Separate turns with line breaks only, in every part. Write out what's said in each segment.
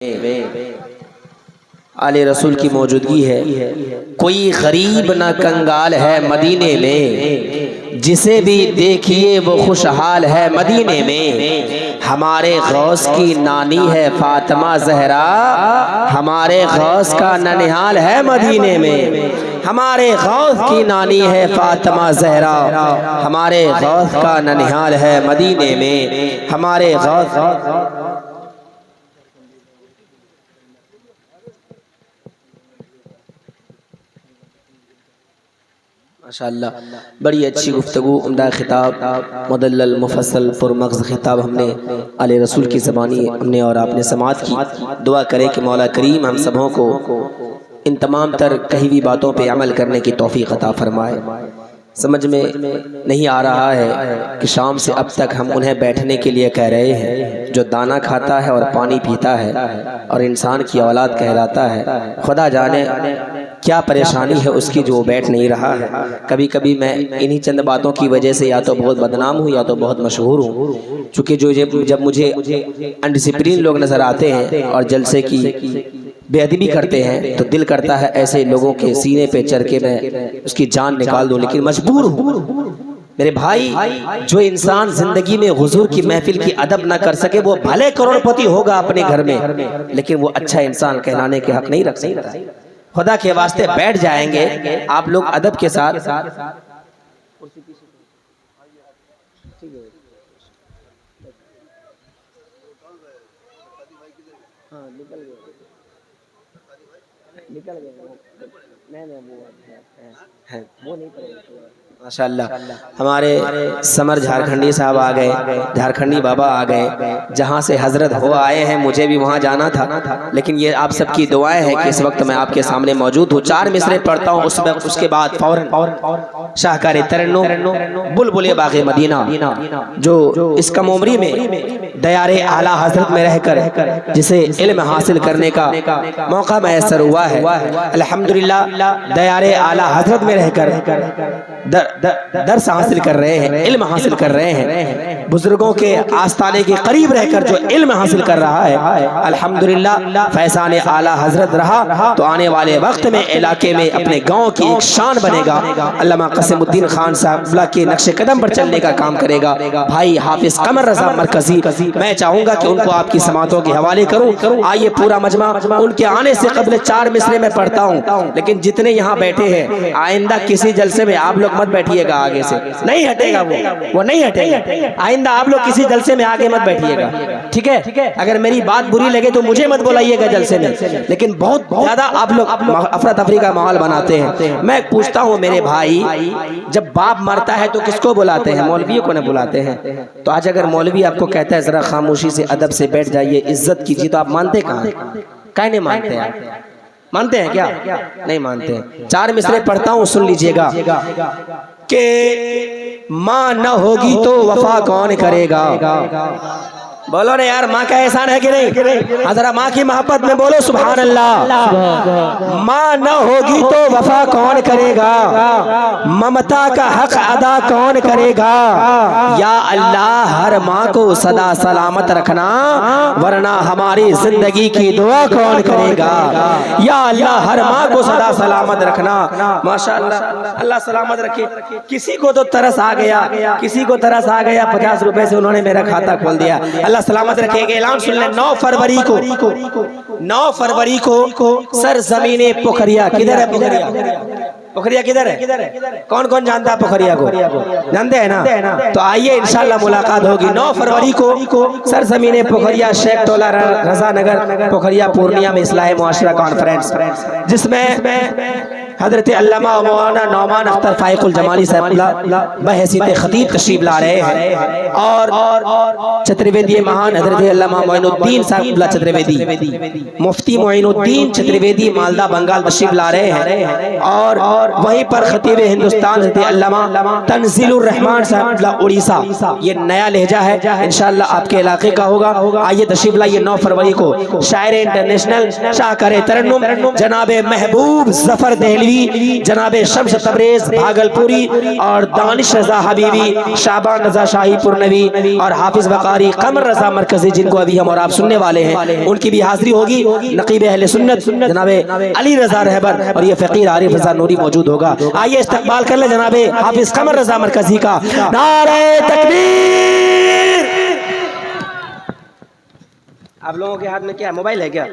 آل رسول کی موجودگی ہے۔ کوئی غریب نہ کنگال ہے مدینے میں، جسے بھی دیکھیے وہ خوشحال ہے مدینے میں۔ ہمارے غوث کی نانی ہے فاطمہ زہرا، ہمارے غوث کا ننہال ہے مدینے میں۔ ہمارے غوث کی نانی ہے فاطمہ زہرا، ہمارے غوث کا ننہال ہے مدینے میں۔ ہمارے غوث ماشاءاللہ بڑی اچھی گفتگو، عمدہ خطاب، مدلل مفصل پرمغز خطاب ہم نے آل رسول کی زبانی ہم نے اور آپ نے سماعت کی۔ دعا کرے کہ مولا کریم ہم سبوں کو ان تمام تر کہی ہوئی باتوں پہ عمل کرنے کی توفیق عطا فرمائے۔ سمجھ میں نہیں آ رہا ہے کہ شام سے اب تک ہم انہیں بیٹھنے کے لیے کہہ رہے ہیں جو دانہ کھاتا ہے اور پانی پیتا ہے اور انسان کی اولاد کہلاتا ہے۔ خدا جانے کیا پریشانی ہے اس کی جو وہ بیٹھ نہیں رہا ہے۔ کبھی کبھی میں انہی چند باتوں کی وجہ سے یا تو بہت بدنام ہوں یا تو بہت مشہور ہوں، چونکہ جب مجھے انڈسپلین لوگ نظر آتے ہیں اور جلسے کی بے ادبی کرتے ہیں تو دل کرتا ہے ایسے لوگوں کے سینے پہ چڑھ کے میں اس کی جان نکال دوں، لیکن مجبور ہوں۔ میرے بھائی، جو انسان زندگی میں حضور کی محفل کی ادب نہ کر سکے وہ بھلے کروڑ پتی ہوگا اپنے گھر میں، لیکن وہ اچھا انسان کہلانے کے حق نہیں رکھ سکتا۔ خدا کے واسطے بیٹھ جائیں گے آپ لوگ ادب کے ساتھ۔ ماشاءاللہ ہمارے سمر جھارکھنڈی صاحب آ گئے، جھارکھنڈی بابا آ گئے، جہاں سے حضرت ہو آئے ہیں، مجھے بھی وہاں جانا تھا، لیکن یہ آپ سب کی دعائیں ہیں کہ اس وقت میں آپ کے سامنے موجود ہوں۔ 4 مصرے پڑھتا ہوں، اس کے بعد فوراً شاہکار ترنم بلبل باغ مدینہ جو اس کم عمری میں دیار اعلیٰ حضرت میں رہ کر جسے علم حاصل کرنے کا موقع میسر ہوا ہے، الحمدللہ دیار اعلیٰ حضرت میں رہ کر درس حاصل کر رہے ہیں، علم حاصل کر رہے ہیں، بزرگوں کے آستانے کے قریب رہ کر جو علم حاصل کر رہا ہے، الحمدللہ فیضان اعلیٰ حضرت رہا تو آنے والے وقت میں علاقے میں اپنے گاؤں کی ایک شان بنے گا۔ علامہ قاسم الدین خان صاحب اللہ کے نقش قدم پر چلنے کا کام کرے گا۔ بھائی حافظ قمر رضا مرکزی، میں چاہوں گا کہ ان کو آپ کی سماعتوں کے حوالے کروں۔ آئیے پورا مجمع ان کے آنے سے قبل 4 مصرے میں پڑھتا ہوں، لیکن جتنے یہاں بیٹھے ہیں آئندہ کسی جلسے میں آپ لوگ مت بیٹھیے گا، آگے سے نہیں ہٹے گا، وہ نہیں ہٹے گا۔ آئندہ آپ لوگ کسی جلسے میں آگے مت بیٹھیے گا، ٹھیک ہے؟ اگر میری بات بری لگے تو مجھے مت بلائیے گا جلسے میں، لیکن بہت زیادہ آپ لوگ افراتفری کا ماحول بناتے ہیں۔ میں پوچھتا ہوں میرے بھائی، جب باپ مرتا ہے تو کس کو بلاتے ہیں؟ مولویوں کو نہ بلاتے ہیں۔ تو آج اگر مولوی آپ کو کہتا ہے ذرا خاموشی سے ادب سے بیٹھ جائیے، عزت کیجیے، تو آپ مانتے کہاں؟ کہیں نہیں مانتے ہیں؟ مانتے ہیں کیا؟ نہیں مانتے ہیں۔ 4 مصرے پڑھتا ہوں، سن لیجئے گا کہ ماں نہ ہوگی تو وفا کون کرے گا؟ بولو نا یار، ماں کا احسان ہے کہ نہیں؟ ذرا ماں کی محبت میں بولو سبحان اللہ۔ ماں نہ ہوگی تو وفا کون کرے گا؟ ممتا کا حق ادا کون کرے گا؟ یا اللہ ہر ماں کو صدا سلامت رکھنا، ورنہ ہماری زندگی کی دعا کون کرے گا؟ یا اللہ ہر ماں کو صدا سلامت رکھنا۔ ماشاءاللہ اللہ سلامت رکھے۔ کسی کو تو ترس آ گیا، کسی کو ترس آ گیا، 50 روپے سے انہوں نے میرا کھاتا کھول دیا۔ اللہ سلامت رکھے گا۔ اعلان سن لیں، 9 فروری کو سرزمین پوکھریا، کدھر ہے پوکھریا؟ پوکھریا کدھر ہے؟ کون کون جانتا ہے پوکھریا کو؟ جانتے ہیں نا؟ تو آئیے انشاءاللہ ملاقات ہوگی 9 فروری کو سرزمین پوکھریا، شیخ ٹولہ رضا نگر پوکھریا پورنیہ میں اصلاح معاشرہ کانفرنس، جس میں حضرت علامہ مولانا نعمان اختر فائق الجمالی صاحب اللہ بحیثیت خطیب تشریف لا رہے ہیں، اور چترویدی مہان حضرت علامہ معین الدین صاحب اللہ چترویدی، مفتی معین الدین چترویدی مالدہ بنگال تشریف لا رہے ہیں، اور وہیں پر خطیب ہندوستان حضرت علامہ تنزیل الرحمان صاحب اللہ اڑیسہ، یہ نیا لہجہ ہے، انشاءاللہ آپ کے علاقے کا ہوگا۔ آئیے تشریف لائیے 9 فروری کو شاعر انٹرنیشنل شاہکار ترنم جناب محبوب ظفر دہلی نیلوی، جناب شمس تبریز بھاگلپوری، اور دانش رضا حبیبی، شعبان رضا شاہی پورنوی، اور حافظ بقاری، قمر رضا مرکزی، جن کو ابھی ہم اور آپ سننے والے ہیں، ان کی بھی حاضری ہوگی۔ نقیب اہل سنت جناب علی رضا رہبر اور یہ فقیر عارف رضا نوری موجود ہوگا۔ آئیے استقبال کر لیں جناب حافظ قمر رضا مرکزی کا۔ نعرہ تکبیر! آپ لوگوں کے ہاتھ میں کیا موبائل ہے کیا؟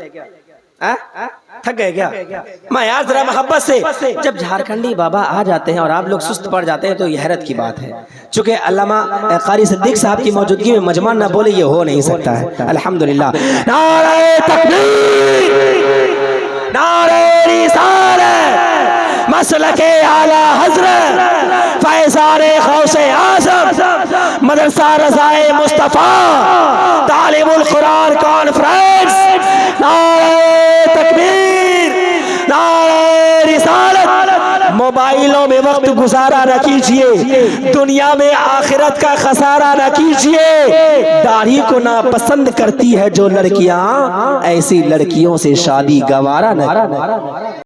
تھک گئے کیا؟ میں یار ذرا محبت سے، جب جھارکھنڈی بابا آ جاتے ہیں اور آپ لوگ سست پڑ جاتے ہیں تو یہ حیرت کی بات ہے۔ چونکہ علامہ قاری صدیق صاحب کی موجودگی میں مجمع نہ بولے یہ ہو نہیں سکتا ہے۔ الحمدللہ۔ نعرہ تکبیر! نعرہ رسالت! مسلک اعلی حضرت فیضان غوث اعظم مدرسہ رضائے مصطفیٰ تعلیم القرآن کانفرنس۔ نعرہ تکبیر! نعرہ رسالت! موبائلوں میں وقت گزارا نہ کیجئے، دنیا میں آخرت کا خسارہ نہ کیجئے۔ داڑھی کو ناپسند کرتی ہے جو لڑکیاں، ایسی لڑکیوں سے شادی گوارا نہ